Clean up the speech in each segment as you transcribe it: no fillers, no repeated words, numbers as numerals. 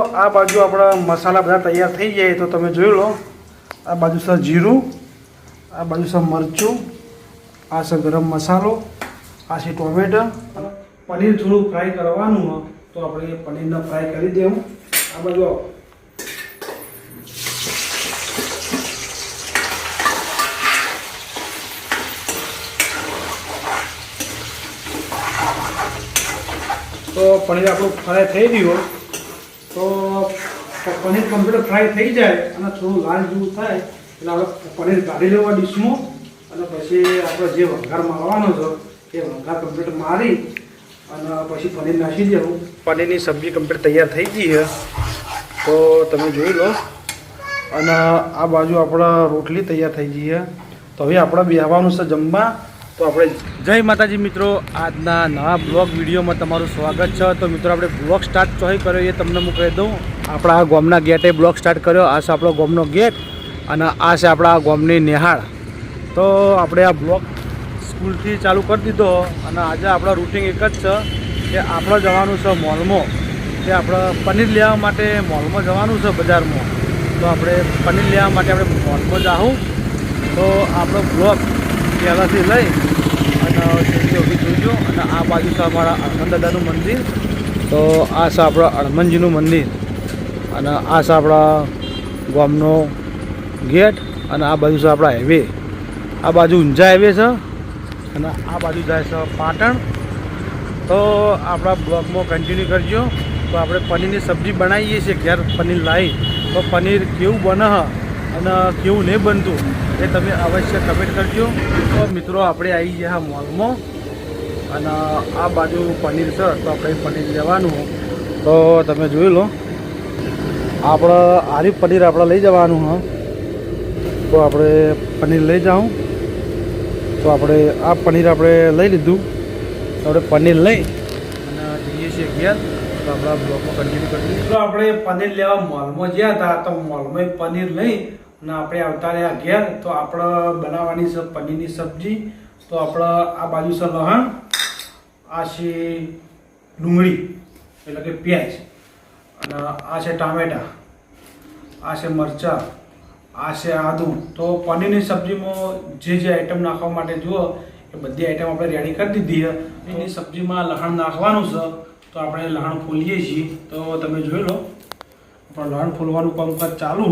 આ બાજુ આપણા મસાલા બધા તૈયાર થઈ જાય તો તમે જોઈ લો. આ બાજુ છે જીરું, આ બાજુ છે મરચું, આ છે ગરમ મસાલો, આ છે ટોમેટો. પનીર થોડું ફ્રાય કરવાનું તો આપણે પનીરને ફ્રાય કરી દેવું. આ બાજુ તો પનીર આપણું ફ્રાય થઈ ગયું. તો પનીર કમ્પ્લીટ ફ્રાય થઈ જાય અને થોડું લાલ જેવું થાય એટલે આપણે પનીર કાઢી લેવા ડીશમાં અને પછી આપણે જે વઘાર મારવાનો છે એ વઘાર કમ્પ્લીટ મારી અને પછી પનીર નાખી દેવું. પનીરની સબ્જી કમ્પ્લીટ તૈયાર થઈ ગઈ છે તો તમે જોઈ લો. અને આ બાજુ આપણા રોટલી તૈયાર થઈ ગઈ છે. તો હવે આપણે બેસવાનું છે જમવા. તો આપણે જય માતાજી મિત્રો, આજના નવા બ્લોગ વિડીયોમાં તમારું સ્વાગત છે. તો મિત્રો આપણે બ્લોગ સ્ટાર્ટ ચોહી કર્યો એ તમને હું કહી દઉં. આપણા ગામના ગેટે બ્લોગ સ્ટાર્ટ કર્યો. આ છે આપણો ગામનો ગેટ અને આ છે આપણા ગામની નિહાળ. તો આપણે આ બ્લોગ સ્કૂલથી ચાલુ કરી દીધો અને આજે આપણા રૂટિન એક જ છે કે આપણે જવાનું છે મોલમાં. કે આપણે પનીર લેવા માટે મોલમાં જવાનું છે બજારમાં. તો આપણે પનીર લેવા માટે આપણે મોલમાં જાઉં. તો આપણો બ્લોગ પહેલાંથી લઈ અને સુધી જોઈજો. અને આ બાજુ છે અમારા હનુમાન દાદાનું મંદિર. તો આ છે આપણા હનુમાનજીનું મંદિર અને આ છે આપણા ગામનો ગેટ અને આ બાજુ છે આપણા હાઈવે. આ બાજુ ઊંઝા હાઈવે છે અને આ બાજુ જાય છે પાટણ. તો આપણા બ્લોગમાં કન્ટિન્યુ કરજો. તો આપણે પનીરની સબ્જી બનાવીએ છીએ ઘેર પનીર લાવી. તો પનીર કેવું બને અને કેવું નહીં બનતું એ તમે અવશ્ય કમેન્ટ કરજો. તો મિત્રો આપણે આવી ગયા મોલમાં અને આ બાજુ પનીર છે તો આપણે પનીર લેવાનું. તો તમે જોઈ લો આપણે આરી પનીર આપણે લઈ જવાનું હા. તો આપણે પનીર લઈ જાઉં. તો આપણે આ પનીર આપણે લઈ લીધું. તો આપણે પનીર લઈ અને જઈએ છીએ ઘેર. તો આપણા બ્લોગમાં કન્ટિન્યુ કરીએ. તો આપણે પનીર લેવા મોલમાં ગયા હતા. તો મોલમાં પનીર લઈ અને આપણે આવતા રહ્યા ઘેર. તો આપણે બનાવવાની છે પનીરની સબ્જી. તો આપણે આ બાજુ છે લસણ, આ છે ડુંગળી એટલે કે પ્યાજ, અને આ છે ટામેટા, આ છે મરચાં, આ છે આદું. તો પનીરની સબ્જીમાં જે જે આઈટમ નાખવા માટે જુઓ એ બધી આઈટમ આપણે રેડી કરી દીધી છે. એની સબ્જીમાં લસણ નાખવાનું છે. તો આપણે લસણ ફોલીએ છીએ. તો તમે જોઈ લો આપણે લસણ ફોલવાનું કામકાજ ચાલુ.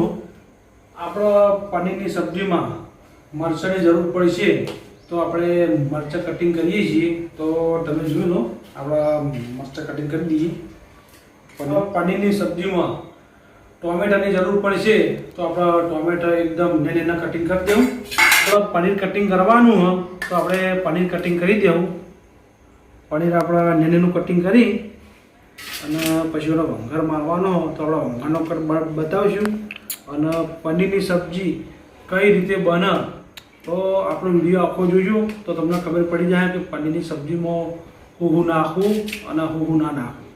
આપણે પનીરની સબ્જીમાં મરચાંની જરૂર પડશે તો આપણે મરચાં કટિંગ કરીએ છીએ. તો તમે જોઈ લો આપણે મરચાં કટિંગ કરી દઈએ. પનીરની સબ્જીમાં ટોમેટાની જરૂર પડશે તો આપણે ટોમેટા એકદમ નાના કટિંગ કરી દેવું. આપણે પનીર કટિંગ કરવાનું હોય તો આપણે પનીર કટિંગ કરી દેવું. પનીર આપણે નાનું કટિંગ કરી અને પછી એનો વંઘાર મારવાનો તો આપણે વંઘારનો કટ બતાવીશું. અને પનીરની સબ્જી કઈ રીતે બને તો આપણો વિડીયો આખો જોજો તો તમને ખબર પડી જાય કે પનીરની સબ્જીમાં હું નાખું અને હું ના નાખું.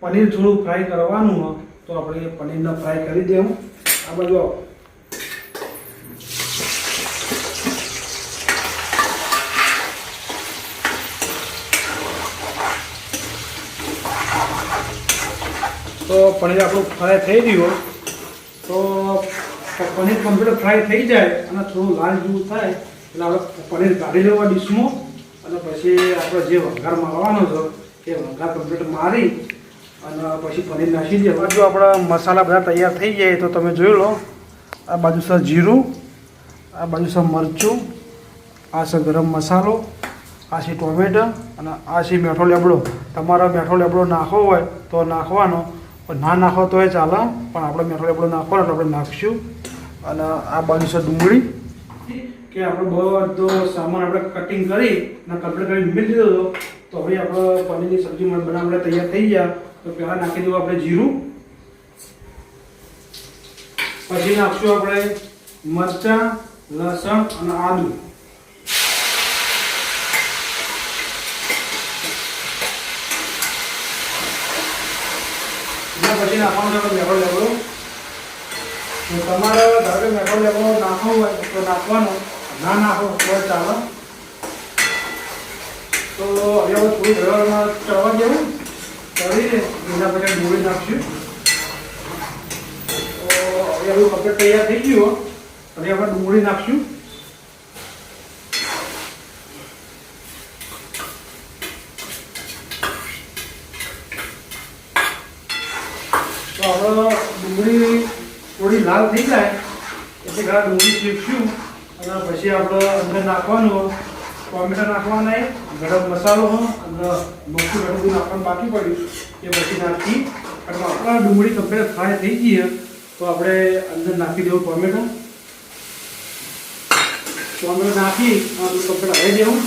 પનીર થોડું ફ્રાય કરવાનું હોય તો આપણે પનીરને ફ્રાય કરી દેવું. આ બાજુ તો પનીર આપણું ફ્રાય થઈ ગયું. તો પનીર કમ્પ્લીટ ફ્રાય થઈ જાય અને થોડું લાલ જેવું થાય એટલે આપણે પનીર કાઢી લેવા ડીશમાં અને પછી આપણે જે વઘાર મારવાનો છે એ વઘાર કમ્પ્લીટ મારી અને પછી પનીર નાખી દઈએ. બાજુ આપણા મસાલા બધા તૈયાર થઈ જાય તો તમે જોઈ લો. આ બાજુ છે જીરું, આ બાજુ છે મરચું, આ છે ગરમ મસાલો, આ છે ટોમેટો અને આ છે મીઠો લેબડો. તમારો મીઠો લેબડો નાખવો હોય તો નાખવાનો, ના નાખો તો એ ચાલે, પણ આપણે મીઠો લેબડો નાખવાનો તો આપણે નાખીશું. અને આ બાજુ છે ડુંગળી કે આપણે બધો સામાન આપણે કટિંગ કરી અને કમ્પ્લીટ કરી મૂકી દીધો હતો. તો હવે આપણે પનીરની સબ્જી બનાવવા તૈયાર થઈ ગયા. તો પહેલાં નાખી દઉં આપણે જીરું, પછી નાખશું આપણે મરચાં, લસણ અને આદું. પછી નાખવાનું છે મેઠો લેબડો. તમારે ધારો કે મેઠો લેબડો નાખવો હોય તો નાખવાનો, ના નાખો તો ચાલો. તો હવે થોડું ઘરમાં ચડવા દેવું. ચડીને એના પછી ડુંગળી નાખશું. બધું કમ્પ્લીટ તૈયાર થઈ ગયું. હવે આપણે ડુંગળી નાખશું. તો હવે ડુંગળી થોડી લાલ થઈ જાય એટલે ઘણા ડુંગળી શેકશું અને પછી આપણે અંદર નાખવાનું ટોમેટો નાખવાના, ગરમ મસાલો અને મરચું ઘણું બધું નાખવાનું બાકી પડ્યું એ પછી નાખી અને આપણા ડુંગળી કમ્પ્લીટ ફ્રાય થઈ ગઈ તો આપણે અંદર નાખી દેવું ટોમેટો નાખી આ બધું કમ્પ્લીટ હલાવી દેવું.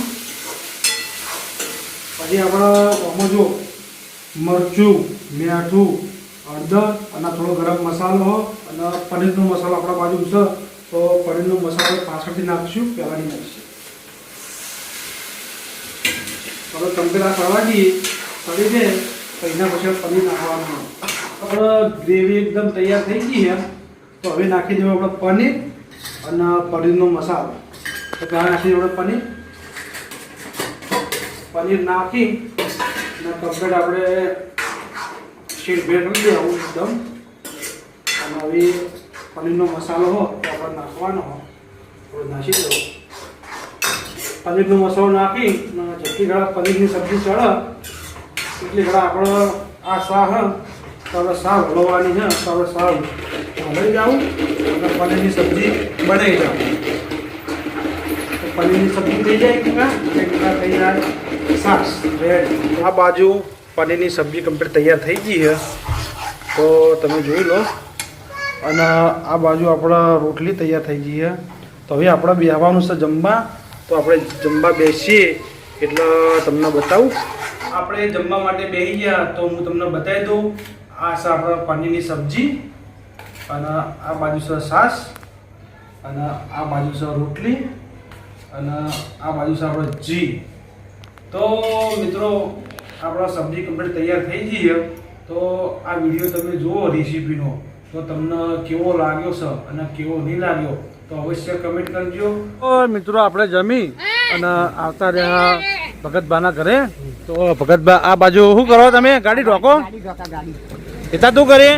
પછી આપણે આમાં જો મરચું, મીઠું, હળદર અને થોડો ગરમ મસાલો અને પનીરનો મસાલો આપણા બાજુ છે તો પનીરનો મસાલો પાછળથી નાખશું, પહેલાં નહીં નાખીશું. હવે કમ્પ્લીટ આ કરવા દઈએ કરી દે તો એના પછી પનીર નાખવાનું. આપણે ગ્રેવી એકદમ તૈયાર થઈ ગઈ છે તો હવે નાખી દેવું આપણે પનીર અને પનીરનો મસાલો. તો પહેલાં નાખી દેવું આપણે પનીર નાખી અને કમ્પ્લીટ આપણે શેડ ભેળ કરી દેવું એકદમ. અને હવે પનીરનો મસાલો હો તો આપણે નાખવાનો થોડું નાખી દેવો. પનીરનો મસાલો નાખી જેટલી ઘણા પનીરની સબ્જી ચડે એટલી ઘણા આપણે આ શાહ તો આપણે શાહ હલવવાની છે તો આપણે શાહ હલાવી જાઉં અને પનીરની સબ્જી બનાવી જાઉં. તો પનીરની સબ્જી થઈ જાય થઈ જાય શાક રેડી. આ બાજુ પનીરની સબ્જી કમ્પ્લીટ તૈયાર થઈ ગઈ છે તો તમે જોઈ લો. અને આ બાજુ આપણા રોટલી તૈયાર થઈ ગઈ છે તો હવે આપણે બેસવાનું છે જમવા. તો આપણે જમવા બેસીએ એટલે તમને બતાવું. આપણે જમવા માટે બેસી ગયા તો હું તમને બતાવી દઉં. આ છે આપણા પનીરની સબ્જી અને આ બાજુ છે છાશ અને આ બાજુ છે રોટલી અને આ બાજુ છે આપણે જી. તો મિત્રો આપણા સબ્જી કમ્પ્લીટ તૈયાર થઈ ગઈ છે તો આ વિડીયો તમે જુઓ રેસીપીનો તો તમને કેવો લાગ્યો છે અને કેવો નહીં લાગ્યો તો અવશ્ય કમેન્ટ કરજો. મિત્રો આપણે જમી અને આવતા રહ્યા ભગતભાના ઘરે. તો ભગતભા આ બાજુ શું કરો તમે? ગાડી રોકો એતા તું કરે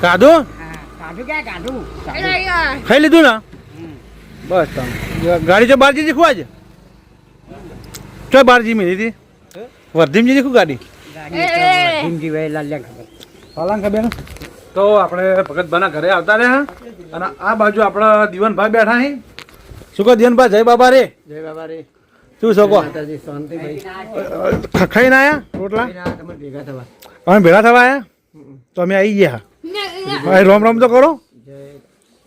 કાઢું ખાઈ લીધું ને બસ તમે ગાડી જો બારજી દીખું આજે ચો બારજી મેલી હતી વર્ધીમજી દીખું ગાડી ખબર. તો આપણે ભગતભાના ઘરે આવતા રહ્યા અને આ બાજુ આપણા દીવનભાઈ બેઠા છે. શું કહો દીવનભાઈ? જય બાબા રે. જય બાબા રે. શું છો કહો? ખાઈ ના આયા રોટલા? અમે ભેગા થવા આયા તો અમે આવી ગયા. રોમ રોમ તો કરો.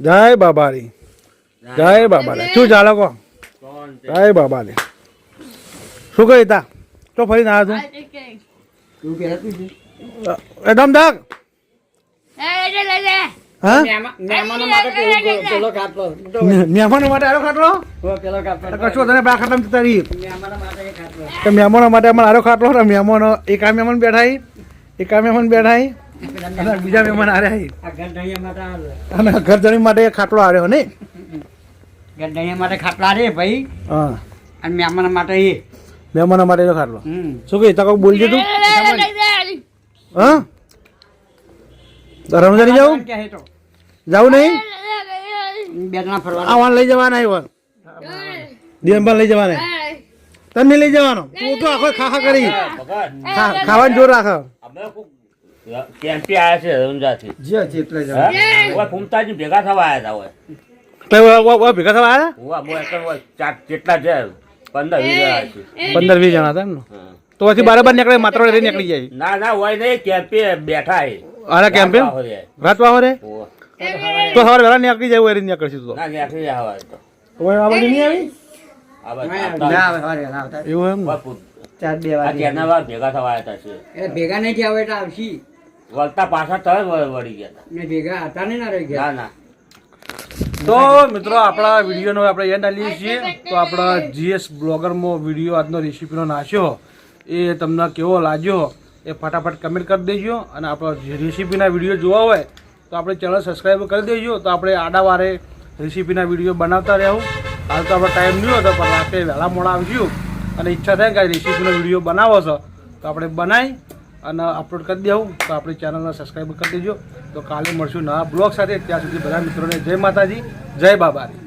જય બાબા રે. જય બાબા રે. શું ચાલે કહો? જય બાબા રે. શું કહી તા તો ફરી ના તું એકદમ દાગ મહેમાનો માટે આરો ખાટલો કશું તને બા ખાટલા તારી મહેમાનો માટે અમારે આરો ખાટલો મહેમાનો એક આ મહેમાન બેઠા એક આ મહેમાન બેઠા અને બીજા મહેમાન આવ્યા અને ઘરધણી માટે ખાટલો આવ્યો ને ઘરધણી માટે ખાટલા રે ભાઈ. હા અને મહેમાનો માટે એ મહેમાનો માટે ખાટલો. શું કહી તા બોલજે તું? હા રમજાની જાઉં જાવું નહીં બે જણા ફરવા આવવાનું લઈ જવાના આવ્યો દિનભર લઈ જવાના તને લઈ જવાનો તું તો આખો ખાખા કરી ખાવાનું જોર રાખ. કેમ્પી આયા છે રમજાથી ફૂમતાજી ભેગા થવા આવ્યા ભેગા થવા આવ્યા જેટલા છે 15-20 જણા હતા એમ તો પછી બરાબર નીકળે માત્ર નીકળી જાય. ના હોય નહીં કેમ્પી બેઠા અરે કેમ્પે રાત વાહરે તો સવારે વહેલા નીકળી જાય હોય નીકળશે તો ના નીકળી જાય તો આ બાજુ નહીં આવી એવું એમ 4-2 વાગે ભેગા થવા આવ્યા છે ભેગા નહીં થયા હોય એટલે આવશી વળતા પાછા તરત વળી ગયા મેં ભેગા હતા ને ના રહી ગયા. ના તો મિત્રો આપણા વિડીયોનો આપણે એન્ડ આલીએ છીએ. તો આપણા જીએસ બ્લોગરમાં વિડીયો આજનો રેસીપીનો નાખ્યો એ તમને કેવો લાગ્યો એ ફટાફટ કમેન્ટ કરી દેજો. અને આપણો રેસીપીના વિડીયો જોવા હોય તો આપણે ચેનલ સબસ્ક્રાઈબ કરી દેજો. તો આપણે આડાવારે રેસીપીના વિડીયો બનાવતા રહેવું. હાલ તો આપણે ટાઈમ નહીં હતો પણ રાતે વહેલા મોડા આવશું અને ઈચ્છા થાય કે રેસીપીનો વિડીયો બનાવો છો તો આપણે બનાવી અને અપલોડ કરી દઉં તો આપણી ચેનલને સબસ્ક્રાઈબ કરી દેજો. તો કાલે મળશું નવા બ્લોગ સાથે. ત્યાં સુધી બધા મિત્રોને જય માતાજી, જય બાબારી.